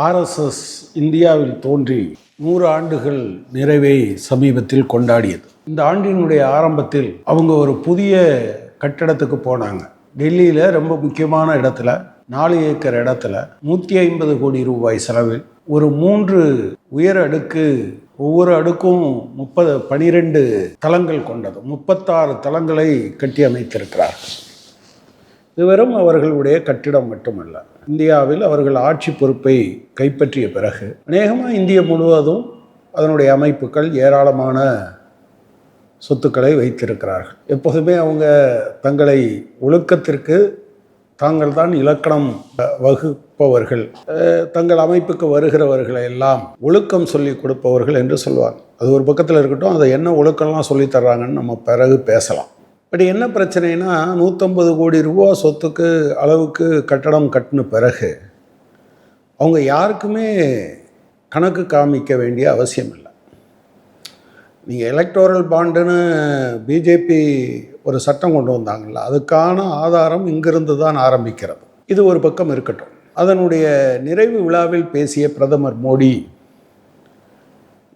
RSS இந்தியாவில் தோன்றி 100 ஆண்டுகள் நிறைவை சமீபத்தில் கொண்டாடியது. இந்த ஆண்டினுடைய ஆரம்பத்தில் அவங்க ஒரு புதிய கட்டடத்துக்கு போனாங்க. டெல்லியில் ரொம்ப முக்கியமான இடத்துல 4 ஏக்கர் இடத்துல 150 கோடி ரூபாய் செலவில் ஒரு 3 உயர் அடுக்கு, ஒவ்வொரு அடுக்கும் 12 தளங்கள் கொண்டது 36 தளங்களை கட்டி அமைத்திருக்கிறார்கள். இது வெறும் அவர்களுடைய கட்டிடம் மட்டுமல்ல, இந்தியாவில் அவர்கள் ஆட்சி பொறுப்பை கைப்பற்றிய பிறகு அநேகமாக இந்தியா முழுவதும் அதனுடைய அமைப்புகள் ஏராளமான சொத்துக்களை வைத்திருக்கிறார்கள். எப்போதுமே அவங்க தங்களை ஒழுக்கத்திற்கு தாங்கள் தான் இலக்கணம் வகுப்பவர்கள், தங்கள் அமைப்புக்கு வருகிறவர்களை எல்லாம் ஒழுக்கம் சொல்லி கொடுப்பவர்கள் என்று சொல்லுவாங்க. அது ஒரு பக்கத்தில் இருக்கட்டும், அதை என்ன ஒழுக்கம்லாம் சொல்லி தர்றாங்கன்னு நம்ம பிறகு பேசலாம். பட் என்ன பிரச்சனைனா, 150 கோடி ரூபா சொத்துக்கு அளவுக்கு கட்டடம் கட்டின பிறகு அவங்க யாருக்குமே கணக்கு காமிக்க வேண்டிய அவசியம் இல்லை. நீங்கள் எலக்டோரல் பாண்டுன்னு பிஜேபி ஒரு சட்டம் கொண்டு வந்தாங்கள்ல, அதுக்கான ஆதாரம் இங்கிருந்து தான் ஆரம்பிக்கிறது. இது ஒரு பக்கம் இருக்கட்டும். அதனுடைய நிறைவு விழாவில் பேசிய பிரதமர் மோடி,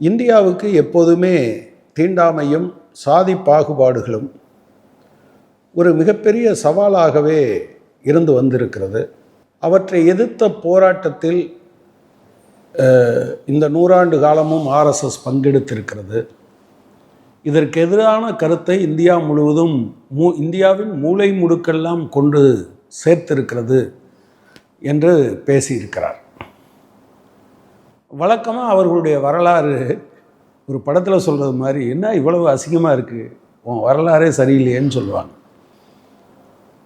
இந்தியாவுக்கு எப்போதுமே தீண்டாமையும் சாதி பாகுபாடுகளும் ஒரு மிகப்பெரிய சவாலாகவே இருந்து வந்திருக்கிறது. அவற்றை எதிர்த்த போராட்டத்தில் இந்த 100 ஆண்டு காலமும் ஆர்எஸ்எஸ் பங்கெடுத்திருக்கிறது. இதற்கு எதிரான கருத்தை இந்தியா முழுவதும் இந்தியாவின் மூலை முடுக்கெல்லாம் கொண்டு சேர்த்திருக்கிறது என்று பேசியிருக்கிறார். வழக்கமாக அவர்களுடைய வரலாறு ஒரு படத்தில் சொல்கிறது மாதிரி, என்ன இவ்வளவு அசிங்கமாக இருக்குது, உன் வரலாறே சரியில்லையேன்னு சொல்லுவாங்க.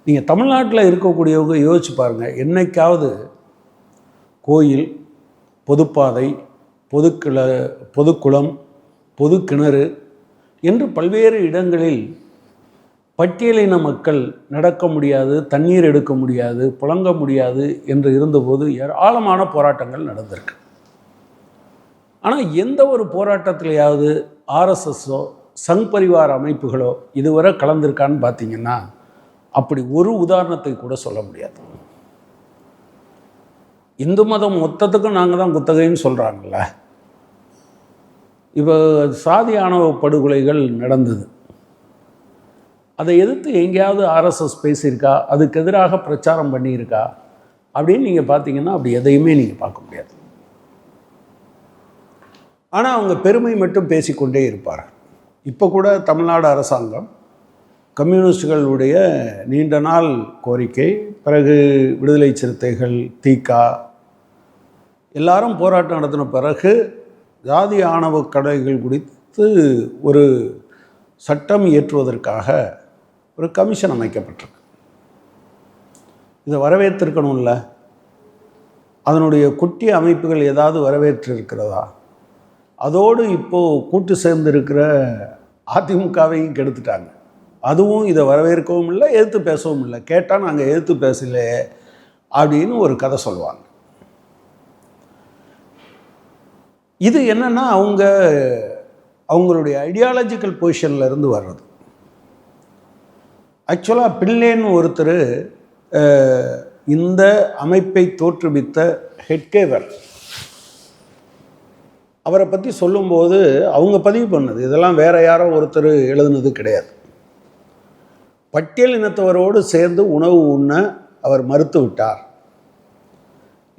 நீங்கள் தமிழ்நாட்டில் இருக்கக்கூடியவங்க யோசிச்சு பாருங்கள், என்னைக்காவது கோயில், பொதுப்பாதை, பொதுக்குளம், பொது கிணறு என்று பல்வேறு இடங்களில் பட்டியலின மக்கள் நடக்க முடியாது, தண்ணீர் எடுக்க முடியாது, புழங்க முடியாது என்று இருந்தபோது ஏராளமான போராட்டங்கள் நடந்திருக்கு. ஆனால் எந்த ஒரு போராட்டத்திலேயாவது ஆர்எஸ்எஸ்ஸோ சங் பரிவார அமைப்புகளோ இதுவரை கலந்திருக்கான்னு பார்த்தீங்கன்னா அப்படி ஒரு உதாரணத்தை கூட சொல்ல முடியாது. இந்து மதம் மொத்தத்துக்கும் நாங்கள் தான் குத்தகைன்னு சொல்கிறாங்கல்ல. இப்போ சாதி ஆணவ படுகொலைகள் நடந்தது, அதை எதிர்த்து எங்கேயாவது ஆர்எஸ்எஸ் பேசியிருக்கா, அதுக்கு எதிராக பிரச்சாரம் பண்ணியிருக்கா அப்படின்னு நீங்கள் பார்த்தீங்கன்னா அப்படி எதையுமே நீங்கள் பார்க்க முடியாது. ஆனால் அவங்க பெருமை மட்டும் பேசிக்கொண்டே இருப்பார்கள். இப்போ கூட தமிழ்நாடு அரசாங்கம் கம்யூனிஸ்டுகளுடைய நீண்ட நாள் கோரிக்கை, பிறகு விடுதலை சிறுத்தைகள், திகா எல்லாரும் போராட்டம் நடத்தின பிறகு ஜாதி ஆணவ கொலைகள் குறித்து ஒரு சட்டம் இயற்றுவதற்காக ஒரு கமிஷன் அமைக்கப்பட்டிருக்கு. இதை வரவேற்றிருக்கணும்ல. அதனுடைய குட்டி அமைப்புகள் ஏதாவது வரவேற்றிருக்கிறதா? அதோடு இப்போது கூட்டு சேர்ந்திருக்கிற அதிமுகவையும் கெடுத்துட்டாங்க. அதுவும் இதை வரவேற்கவும் இல்லை, எதிர்த்து பேசவும் இல்லை. கேட்டால் நாங்கள் எதிர்த்து பேசலையே அப்படின்னு ஒரு கதை சொல்லுவாங்க. இது என்னென்னா அவங்களுடைய ஐடியாலஜிக்கல் பொசிஷனில் இருந்து வர்றது. ஆக்சுவலாக பிள்ளைன்னு ஒருத்தர் இந்த அமைப்பை தோற்றுவித்த ஹெட்கேவர், அவரை பற்றி சொல்லும்போது அவங்க பதிவு பண்ணது இதெல்லாம் வேற யாரோ ஒருத்தர் எழுதுனது கிடையாது. பட்டியல் இனத்தவரோடு சேர்ந்து உணவு உண்ண அவர் மறுத்து விட்டார்.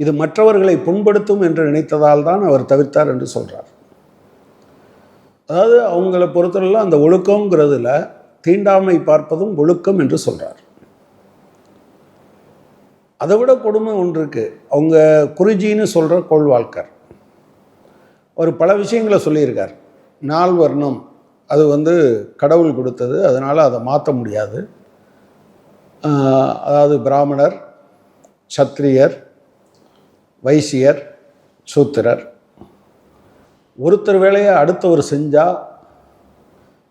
இது மற்றவர்களை புண்படுத்தும் என்று நினைத்ததால் தான் அவர் தவிர்த்தார் என்று சொல்கிறார். அதாவது அவங்கள பொறுத்தவரையில் அந்த ஒழுக்கங்கிறதுல தீண்டாமை பார்ப்பதும் ஒழுக்கம் என்று சொல்கிறார். அதை விட கொடுமை ஒன்று இருக்குது. அவங்க குருஜின்னு சொல்கிற கோள்வாழ்க்கர் ஒரு பல விஷயங்களை சொல்லியிருக்கார். 4 வர்ணம் அது கடவுள் கொடுத்தது, அதனால் அதை மாற்ற முடியாது. அதாவது பிராமணர், சத்திரியர், வைசியர், சூத்திரர். ஒருத்தர் வேலையை அடுத்தவர் செஞ்சால்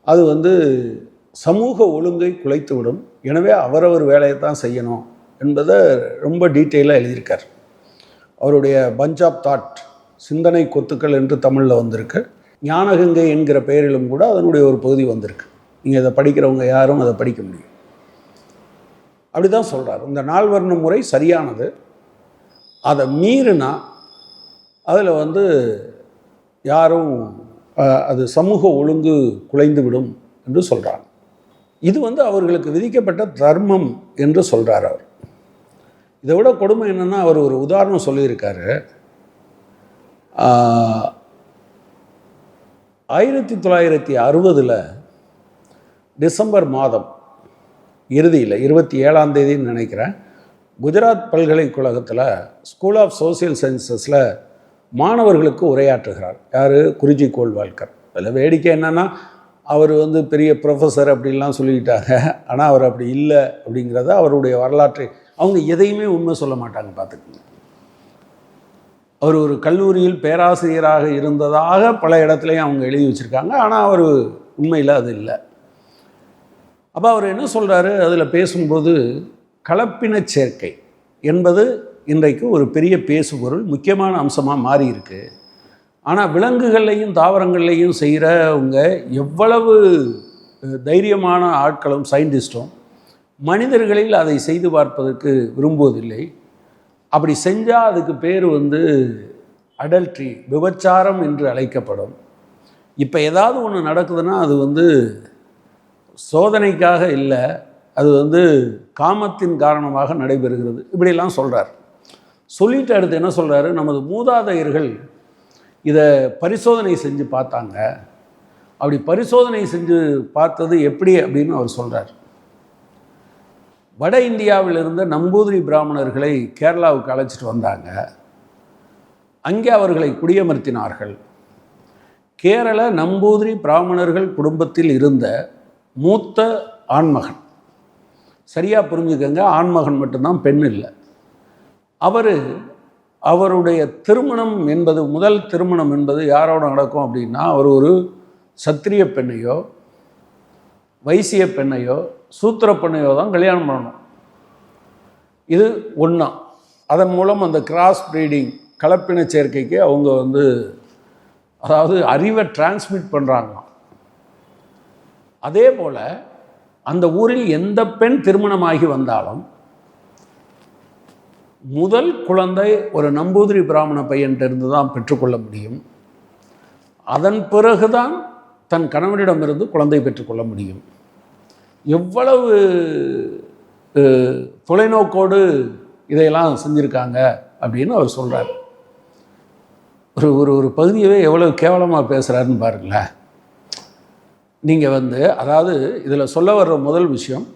அது சமூக ஒழுங்கை குலைத்துவிடும். எனவே அவரவர் வேலையை தான் செய்யணும் என்பதை ரொம்ப டீட்டெயிலாக எழுதியிருக்கார். அவருடைய பஞ்ச் ஆஃப் தாட், சிந்தனை கொத்துக்கள் என்று தமிழில் வந்திருக்கு. ஞானகங்கை என்கிற பெயரிலும் கூட அதனுடைய ஒரு பகுதி வந்திருக்கு. நீங்கள் இதை படிக்கிறவங்க யாரும் அதை படிக்க முடியும். அப்படி தான் சொல்கிறார். இந்த 4 வர்ண முறை சரியானது. அதை மீறினா அதில் வந்து யாரும் அது சமூக ஒழுங்கு குலைந்துவிடும் என்று சொல்கிறாங்க. இது வந்து அவர்களுக்கு விதிக்கப்பட்ட தர்மம் என்று சொல்கிறார் அவர். இதை விட கொடுமை என்னென்னா, அவர் ஒரு உதாரணம் சொல்லியிருக்காரு. 1960 டிசம்பர் மாதம் இறுதியில் 27ஆம் தேதின்னு நினைக்கிறேன், குஜராத் பல்கலைக்கழகத்தில் ஸ்கூல் ஆஃப் சோசியல் சயின்சஸில் மாணவர்களுக்கு உரையாற்றுகிறார். யார்? குருஜி கோல்வால்கர். அதில் வேடிக்கை என்னென்னா, அவர் வந்து பெரிய ப்ரொஃபஸர் அப்படின்லாம் சொல்லிக்கிட்டாங்க. ஆனால் அவர் அப்படி இல்லை அப்படிங்கிறத அவருடைய வரலாற்றை அவங்க எதையுமே உண்மை சொல்ல மாட்டாங்க. பார்த்துக்கோங்க, அவர் ஒரு கல்லூரியில் பேராசிரியராக இருந்ததாக பல இடத்துலையும் அவங்க எழுதி வச்சுருக்காங்க. ஆனால் அவர் உண்மையில் அது இல்லை. அப்போ அவர் என்ன சொல்கிறாரு அதில் பேசும்போது, கலப்பின சேர்க்கை என்பது இன்றைக்கு ஒரு பெரிய பேசுபொருள், முக்கியமான அம்சமாக மாறி இருக்கு. ஆனால் விலங்குகள்லையும் தாவரங்கள்லையும் செய்கிறவங்க எவ்வளவு தைரியமான ஆட்களும் சயின்டிஸ்ட்டும் மனிதர்களில் அதை செய்து பார்ப்பதற்கு விரும்புவதில்லை. அப்படி செஞ்சால் அதுக்கு பேர் வந்து அடல்ட்ரி, விபச்சாரம் என்று அழைக்கப்படும். இப்போ ஏதாவது ஒன்று நடக்குதுன்னா அது வந்து சோதனைக்காக இல்லை, அது வந்து காமத்தின் காரணமாக நடைபெறுகிறது. இப்படியெல்லாம் சொல்கிறார். சொல்லிட்டு அடுத்து என்ன சொல்கிறாரு, நமது மூதாதையர்கள் இதை பரிசோதனை செஞ்சு பார்த்தாங்க. அப்படி பரிசோதனை செஞ்சு பார்த்தது எப்படி அப்படின்னு அவர் சொல்கிறார். வட இந்தியாவில் இருந்த நம்பூதிரி பிராமணர்களை கேரளாவுக்கு அழைச்சிட்டு வந்தாங்க. அங்கே அவர்களை குடியமர்த்தினார்கள். கேரள நம்பூதிரி பிராமணர்கள் குடும்பத்தில் இருந்த மூத்த ஆண்மகன், சரியாக புரிஞ்சுக்கங்க, ஆண்மகன் மட்டும்தான், பெண் இல்லை. அவருடைய திருமணம் என்பது, முதல் திருமணம் என்பது யாரோட நடக்கும் அப்படின்னா, அவர் ஒரு சத்திரிய பெண்ணையோ வைசிய பெண்ணையோ சூத்திர பெண்ணையோ தான் கல்யாணம் பண்ணணும். இது ஒன்றா. அதன் மூலம் அந்த கிராஸ் ப்ரீடிங், கலப்பின சேர்க்கைக்கு அவங்க வந்து அதாவது அறிவை டிரான்ஸ்மிட் பண்ணுறாங்களாம். அதே போல் அந்த ஊரில் எந்த பெண் திருமணமாகி வந்தாலும் முதல் குழந்தை ஒரு நம்பூதிரி பிராமண பையன்கிட்ட தான் பெற்றுக்கொள்ள முடியும். அதன் பிறகுதான் தன் கணவனிடமிருந்து குழந்தை பெற்றுக்கொள்ள முடியும். எவ்வளவு தொலைநோக்கோடு இதையெல்லாம் செஞ்சுருக்காங்க அப்படின்னு அவர் சொல்கிறார். ஒரு பகுதியவே எவ்வளவு கேவலமாக பேசுகிறாருன்னு பாருங்களேன். நீங்கள் வந்து அதாவது இதில் சொல்ல வர்ற முதல் விஷயம்,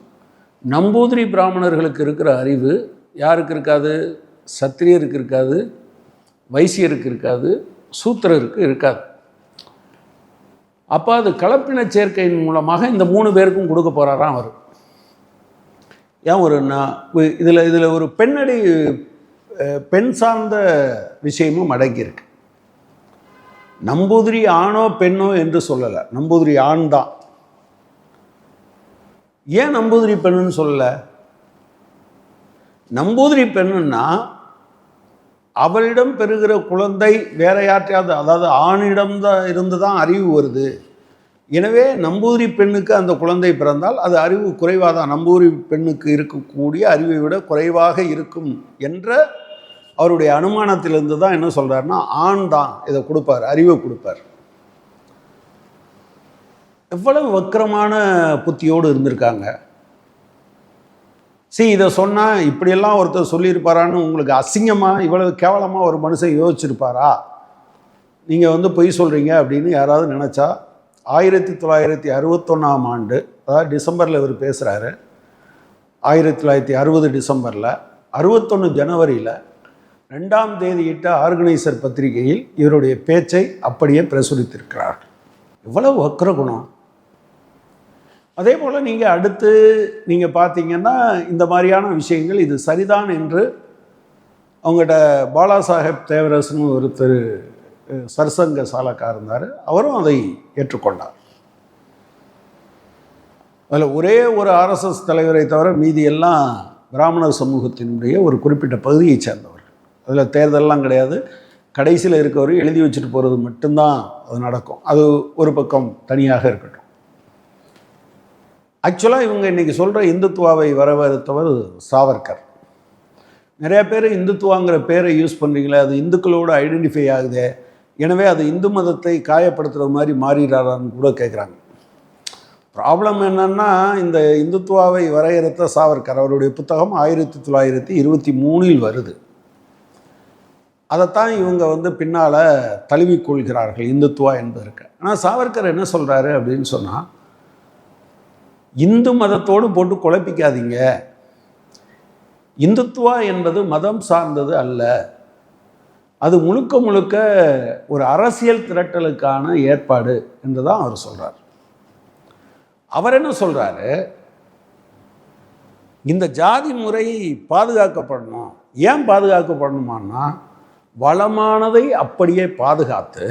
நம்பூதிரி பிராமணர்களுக்கு இருக்கிற அறிவு யாருக்கு இருக்காது? சத்திரியருக்கு இருக்காது, வைசியருக்கு இருக்காது, சூத்திரருக்கு இருக்காது. அப்போ அது கலப்பின சேர்க்கையின் மூலமாக இந்த 3 பேருக்கும் கொடுக்க போகிறாராம் அவர். ஏன் ஒரு இதில் ஒரு பெண் சார்ந்த விஷயமும் அடங்கியிருக்கு. நம்பூதிரி ஆணோ பெண்ணோ என்று சொல்லலை, நம்பூதிரி ஆண் தான். ஏன் நம்பூதிரி பெண்ணுன்னு சொல்லலை? நம்பூதிரி பெண்ணுன்னா அவளிடம் பெறுகிற குழந்தை வேற யார்ட்டையாவது, அதாவது ஆணிடம் தான் இருந்து தான் அறிவு வருது. எனவே நம்பூதிரி பெண்ணுக்கு அந்த குழந்தை பிறந்தால் அது அறிவு குறைவாக தான், நம்பூதிரி பெண்ணுக்கு இருக்கக்கூடிய அறிவை விட குறைவாக இருக்கும் என்ற அவருடைய அனுமானத்திலிருந்து தான் என்ன சொல்கிறாருன்னா, ஆண் தான் இதை கொடுப்பார், அறிவை கொடுப்பார். எவ்வளவு வக்கரமான புத்தியோடு இருந்திருக்காங்க. இதை சொன்னால் இப்படியெல்லாம் ஒருத்தர் சொல்லியிருப்பாரான்னு உங்களுக்கு அசிங்கமாக, இவ்வளவு கேவலமாக ஒரு மனுஷன் யோசிச்சிருப்பாரா? நீங்கள் வந்து பொய் சொல்கிறீங்க அப்படின்னு யாராவது நினச்சா, 1961ஆம் ஆண்டு, அதாவது டிசம்பரில் இவர் பேசுகிறாரு, 1960 டிசம்பரில், 61 ஜனவரியில் 2ஆம் தேதியிட்ட ஆர்கனைசர் பத்திரிகையில் இவருடைய பேச்சை அப்படியே பிரசுரித்திருக்கிறார். எவ்வளவு வக்ர குணம்! அதே போல் நீங்கள் அடுத்து நீங்கள் பார்த்தீங்கன்னா, இந்த மாதிரியான விஷயங்கள் இது சரிதான் என்று அவங்கள்ட்ட பாலா சாஹேப் தேவரசன் ஒருத்தர் சர்சங்க சாலக்காக இருந்தார், அவரும் அதை ஏற்றுக்கொண்டார். அதில் ஒரே ஒரு ஆர்எஸ்எஸ் தலைவரை தவிர மீதி எல்லாம் பிராமணர் சமூகத்தினுடைய ஒரு குறிப்பிட்ட பகுதியை சேர்ந்தவர். அதில் தேர்தலெலாம் கிடையாது, கடைசியில் இருக்கவர் எழுதி வச்சுட்டு போகிறது மட்டும்தான் அது நடக்கும். அது ஒரு பக்கம் தனியாக இருக்கட்டும். ஆக்சுவலாக இவங்க இன்றைக்கி சொல்கிற இந்துத்துவாவை வரவறுத்தவர் சாவர்கர். நிறைய பேர் இந்துத்துவாங்கிற பேரை யூஸ் பண்ணுறீங்களே, அது இந்துக்களோடு ஐடென்டிஃபை ஆகுது, எனவே அது இந்து மதத்தை காயப்படுத்துகிற மாதிரி மாறிடுறாரான்னு கூட கேட்குறாங்க. ப்ராப்ளம் என்னன்னா, இந்த இந்துத்துவாவை வரையறுத்த சாவர்கர் அவருடைய புத்தகம் 1923 வருது. அதைத்தான் இவங்க பின்னால் தழுவிக்கொள்கிறார்கள் இந்துத்துவா என்பதற்கு. ஆனால் சாவர்கர் என்ன சொல்கிறாரு அப்படின்னு சொன்னால், இந்து மதத்தோடு போட்டு குழப்பிக்காதீங்க, இந்துத்துவா என்பது மதம் சார்ந்தது அல்ல, அது முழுக்க முழுக்க ஒரு அரசியல் திரட்டலுக்கான ஏற்பாடு என்று தான் அவர் சொல்கிறார். அவர் என்ன சொல்கிறாரு, இந்த ஜாதி முறை பாதுகாக்கப்படணும். ஏன் பாதுகாக்கப்படணுமான்னா, வளமானதை அப்படியே பாதுகாத்து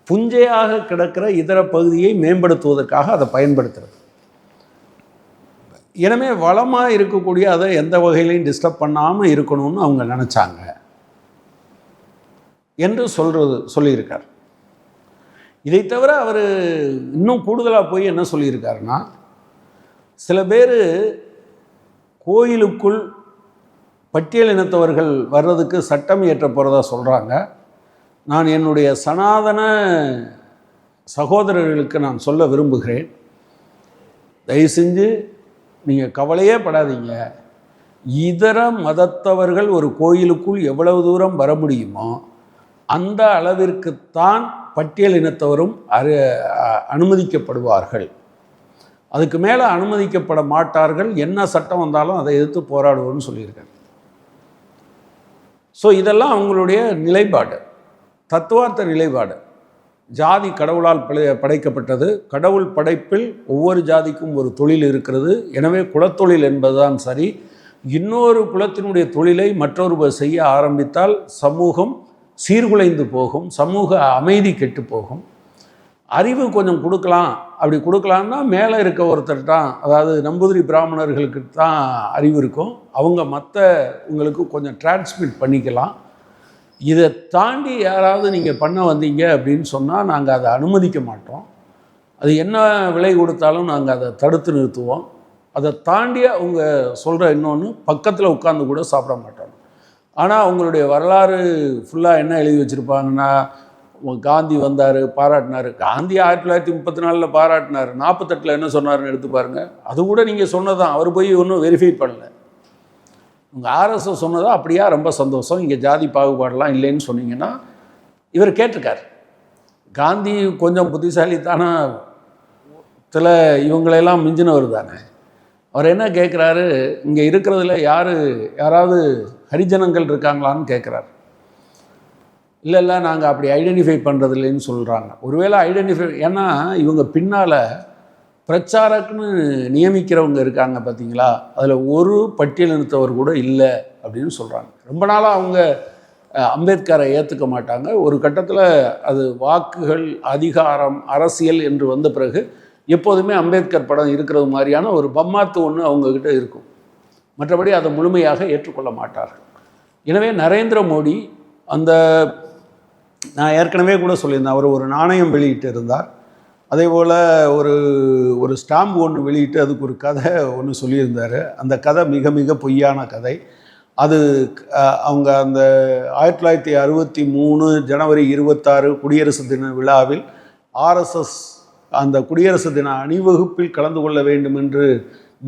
புஞ்சையாக கிடக்கிற இதர பகுதியை மேம்படுத்துவதற்காக அதை பயன்படுத்துறது. எனவே வளமாக இருக்கக்கூடிய அதை எந்த வகையிலையும் டிஸ்டர்ப் பண்ணாமல் இருக்கணும்னு அவங்க நினச்சாங்க என்று சொல்லியிருக்கார். இதை தவிர அவர் இன்னும் கூடுதலாக போய் என்ன சொல்லியிருக்காருன்னா, சில பேர் கோயிலுக்குள் பட்டியல் இனத்தவர்கள் வர்றதுக்கு சட்டம் இயற்ற போகிறதா சொல்கிறாங்க. நான் என்னுடைய சனாதன சகோதரர்களுக்கு நான் சொல்ல விரும்புகிறேன், தயவு செஞ்சு நீங்கள் கவலையே படாதீங்க, இதர மதத்தவர்கள் ஒரு கோயிலுக்குள் எவ்வளவு தூரம் வர முடியுமோ அந்த அளவிற்குத்தான் பட்டியல் இனத்தவரும் அனுமதிக்கப்படுவார்கள், அதுக்கு மேலே அனுமதிக்கப்பட மாட்டார்கள், என்ன சட்டம் வந்தாலும் அதை எதிர்த்து போராடுவோம்னு சொல்லியிருக்காங்க. ஸோ இதெல்லாம் அவங்களுடைய நிலைப்பாடு, தத்துவார்த்த நிலைப்பாடு. ஜாதி கடவுளால் படைக்கப்பட்டது, கடவுள் படைப்பில் ஒவ்வொரு ஜாதிக்கும் ஒரு தொழில் இருக்கிறது, எனவே குலத்தொழில் என்பதுதான் சரி. இன்னொரு குலத்தினுடைய தொழிலை மற்றொருவர் செய்ய ஆரம்பித்தால் சமூகம் சீர்குலைந்து போகும், சமூக அமைதி கெட்டு போகும். அறிவு கொஞ்சம் கொடுக்கலாம், அப்படி கொடுக்கலான்னா மேலே இருக்க ஒருத்தர் தான், அதாவது நம்பூதிரி பிராமணர்களுக்கு தான் அறிவு இருக்கும், அவங்க மற்ற உங்களுக்கு கொஞ்சம் டிரான்ஸ்மிட் பண்ணிக்கலாம். இதை தாண்டி யாராவது நீங்கள் பண்ண வந்தீங்க அப்படின்னு சொன்னால் நாங்கள் அதை அனுமதிக்க மாட்டோம், அது என்ன விலை கொடுத்தாலும் நாங்கள் அதை தடுத்து நிறுத்துவோம். அதை தாண்டி அவங்க சொல்கிற இன்னொன்று, பக்கத்தில் உட்காந்து கூட சாப்பிட மாட்டோம். ஆனால் அவங்களுடைய வரலாறு ஃபுல்லாக என்ன எழுதி வச்சுருப்பாங்கன்னா, காந்தி வந்தார் பாராட்டினார், காந்தி 1934 பாராட்டினார், 48 என்ன சொன்னார்னு எடுத்து பாருங்கள். அது கூட நீங்கள் சொன்னதான், அவர் போய் ஒன்றும் வெரிஃபை பண்ணல. உங்கள் ஆர்எஸ்எஸ் சொன்னதா அப்படியா, ரொம்ப சந்தோஷம், இங்கே ஜாதி பாகுபாடெலாம் இல்லைன்னு சொன்னீங்கன்னா இவர் கேட்டிருக்கார். காந்தி கொஞ்சம் புத்திசாலித்தனத்தில் இவங்களெல்லாம் மிஞ்சினவர் தானே. அவர் என்ன கேட்குறாரு, இங்கே இருக்கிறதுல யாராவது ஹரிஜனங்கள் இருக்காங்களான்னு கேட்குறாரு. இல்லை நாங்கள் அப்படி ஐடென்டிஃபை பண்ணுறது இல்லைன்னு சொல்கிறாங்க. ஒருவேளை ஐடென்டிஃபை, ஏன்னா இவங்க பின்னால் பிரச்சாரக்குன்னு நியமிக்கிறவங்க இருக்காங்க பார்த்தீங்களா, அதில் ஒரு பட்டியலினத்தவர் கூட இல்லை அப்படின்னு சொல்கிறாங்க. ரொம்ப நாளாக அவங்க அம்பேத்கரை ஏற்றுக்க மாட்டாங்க. ஒரு கட்டத்தில் அது வாக்குகள், அதிகாரம், அரசியல் என்று வந்த பிறகு எப்போதுமே அம்பேத்கர் படம் இருக்கிறது மாதிரியான ஒரு பம்மாத்து ஒன்று அவங்கக்கிட்ட இருக்கும், மற்றபடி அதை முழுமையாக ஏற்றுக்கொள்ள மாட்டார்கள். எனவே நரேந்திர மோடி நான் ஏற்கனவே கூட சொல்லியிருந்தேன், அவர் ஒரு நாணயம் வெளியிட்டு இருந்தார், அதே போல் ஒரு ஸ்டாம்பு ஒன்று வெளியிட்டு அதுக்கு ஒரு கதை ஒன்று சொல்லியிருந்தார். அந்த கதை மிக மிக பொய்யான கதை. அது அவங்க அந்த 1963 ஜனவரி 26 குடியரசு தின விழாவில் ஆர்எஸ்எஸ் அந்த குடியரசு தின அணிவகுப்பில் கலந்து கொள்ள வேண்டும் என்று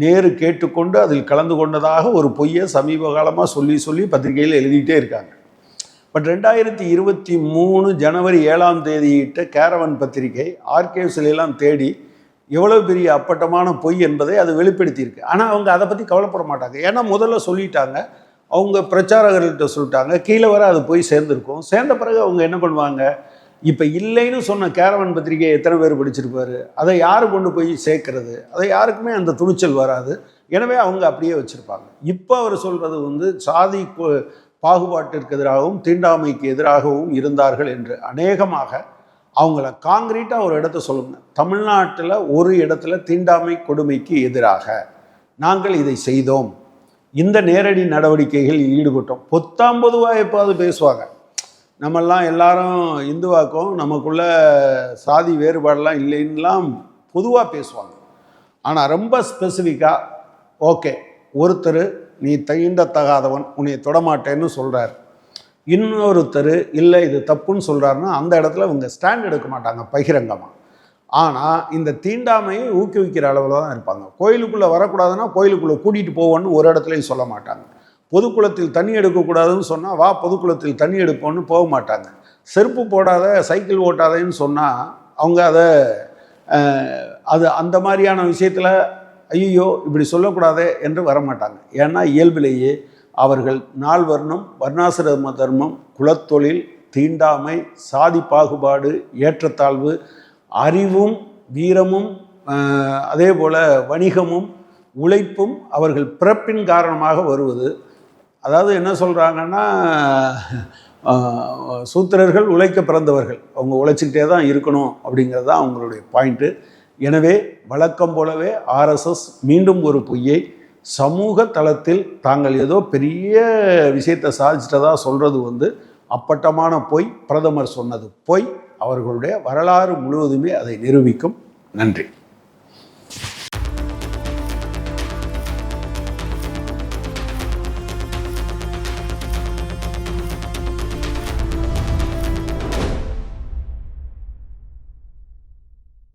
நேரு கேட்டுக்கொண்டு அதில் கலந்து கொண்டதாக ஒரு பொய்யை சமீப காலமாக சொல்லி பத்திரிகையில் எழுதிட்டே இருக்காங்க. பட் 2023 ஜனவரி 7ஆம் தேதியிட்ட கேரவன் பத்திரிகை ஆர்கைவ்ஸ்லாம் தேடி எவ்வளோ பெரிய அப்பட்டமான பொய் என்பதை அது வெளிப்படுத்தியிருக்கு. ஆனால் அவங்க அதை பற்றி கவலைப்பட மாட்டாங்க. ஏன்னா முதல்ல சொல்லிட்டாங்க, அவங்க பிரச்சாரகர்கள்ட்ட சொல்லிட்டாங்க, கீழே வர அது போய் சேர்ந்துருக்கும். சேர்ந்த பிறகு அவங்க என்ன பண்ணுவாங்க, இப்போ இல்லைன்னு சொன்ன கேரவன் பத்திரிகை எத்தனை பேர் படிச்சிருப்பார், அதை யார் கொண்டு போய் சேர்க்கறது, அதை யாருக்குமே அந்த துணிச்சல் வராது. எனவே அவங்க அப்படியே வச்சுருப்பாங்க. இப்போ அவர் சொல்கிறது சாதி பாகுபாட்டிற்கு எதிராகவும் தீண்டாமைக்கு எதிராகவும் இருந்தார்கள் என்று. அநேகமாக அவங்கள காங்கிரீட்டாக ஒரு இடத்த சொல்லுங்க, தமிழ்நாட்டில் ஒரு இடத்துல தீண்டாமை கொடுமைக்கு எதிராக நாங்கள் இதை செய்தோம், இந்த நேரடி நடவடிக்கைகளில் ஈடுபட்டோம், பொத்தாம் பொதுவாக எப்போது பேசுவாங்க. நம்மெல்லாம் எல்லாரும் இந்துவாக்கும், நமக்குள்ள சாதி வேறுபாடெல்லாம் இல்லைன்னெலாம் பொதுவாக பேசுவாங்க. ஆனால் ரொம்ப ஸ்பெசிஃபிக்காக ஓகே ஒருத்தர் நீ தீண்டத்தகாதவன், உன்னை தொடமாட்டேன்னு சொல்கிறார். இன்னொருத்தர் இல்லை இது தப்புன்னு சொல்கிறாருன்னா அந்த இடத்துல இவங்க ஸ்டாண்ட் எடுக்க மாட்டாங்க பகிரங்கமாக. ஆனால் இந்த தீண்டாமையை ஊக்குவிக்கிற அளவில் தான் இருப்பாங்க. கோயிலுக்குள்ளே வரக்கூடாதுன்னா கோயிலுக்குள்ளே கூட்டிகிட்டு போவோன்னு ஒரு இடத்துலையும் சொல்ல மாட்டாங்க. பொதுக்குளத்தில் தண்ணி எடுக்கக்கூடாதுன்னு சொன்னால் வா பொதுக்குளத்தில் தண்ணி எடுப்போன்னு போக மாட்டாங்க. செருப்பு போடாத, சைக்கிள் ஓட்டாதேன்னு சொன்னால் அவங்க அது அந்த மாதிரியான விஷயத்தில் ஐயோ இப்படி சொல்லக்கூடாதே என்று வரமாட்டாங்க. ஏன்னா இயல்பிலேயே அவர்கள் நால் வர்ணம், வர்ணாசிரம தர்மம், குலத்தொழில், தீண்டாமை, சாதி பாகுபாடு, ஏற்றத்தாழ்வு, அறிவும் வீரமும் அதே போல் வணிகமும் உழைப்பும் அவர்கள் பிறப்பின் காரணமாக வருவது. அதாவது என்ன சொல்கிறாங்கன்னா, சூத்திரர்கள் உழைக்க பிறந்தவர்கள், அவங்க உழைச்சிக்கிட்டே தான் இருக்கணும் அப்படிங்கிறது தான் அவங்களுடைய பாயிண்ட்டு. எனவே வழக்கம் போலவே ஆர்எஸ்எஸ் மீண்டும் ஒரு பொய்யை சமூக தளத்தில் தாங்கள் ஏதோ பெரிய விஷயத்தை சாதிச்சிட்டதா சொல்கிறது அப்பட்டமான பொய். பிரதமர் சொன்னது பொய். அவர்களுடைய வரலாறு முழுவதுமே அதை நிரூபிக்கும். நன்றி.